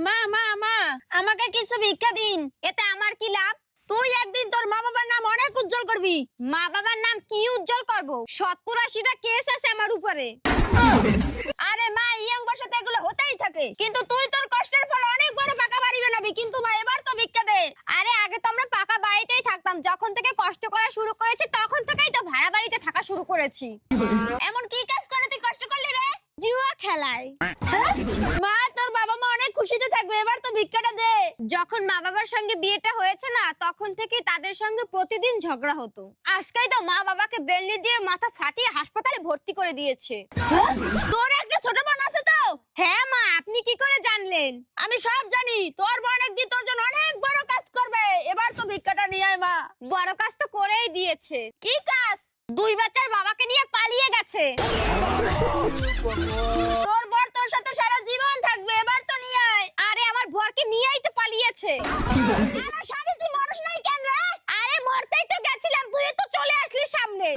মা মা মা আমাকে কিছু ভিক্ষা দিন। এতে আমার কি লাভ? তুই একদিন তোর মা বাবার নাম অনেক উজ্জ্বল করবি। মা বাবার নাম কি উজ্জ্বল করব? 70-80টা কেস আছে আমার উপরে। আরে মা, ইয়ং বয়সে তো এগুলো হতেই থাকে, কিন্তু তুই তোর কষ্টের ফল অনেক বড় পাকা বাড়ি বানাবি। কিন্তু মা, এবার তো ভিক্ষা দে। আরে আগে তো আমরা পাকা বাড়িতেই থাকতাম, যখন থেকে কষ্ট করা শুরু করেছি তখন থেকেই তো ভাড়া বাড়িতে থাকা শুরু করেছি। এমন কি কাজ করে তুই কষ্ট করলি রে? জুয়া খেলায়। মা, তোর বাবা মা অনেক খুশিতে থাকবে, এবার তো ভিক্ষাটা দে। যখন মা বাবার সঙ্গে বিয়েটা হয়েছে না, তখন থেকে তাদের সঙ্গে প্রতিদিন ঝগড়া হতো। আজকেই তো মা বাবাকে বেলনি দিয়ে মাথা ফাটিয়ে হাসপাতালে ভর্তি করে দিয়েছে। তোর একটা ছোট বোন আছে তো? হ্যাঁ মা, আপনি কি করে জানলেন? আমি সব জানি। তোর বোন একদিন তোর জন্য অনেক বড় কাজ করবে, এবার তো ভিক্ষাটা নিয়ে আয় মা। বড় কাজ তো করেই দিয়েছে। কি কাজ? 2 বাচ্চার বাবাকে নিয়ে পালিয়ে গেছে। তোর বর তোর সাথে সারা জীবন থাকবে, এবার তো নিয়ে আয়। আরে আমার বরকে নিয়েই তো পালিয়েছে। আরে শালি, তুই মরস নাই কেন রে? আরে মরতেই তো গেছিলাম, তুই তো চলে আসলি সামনে।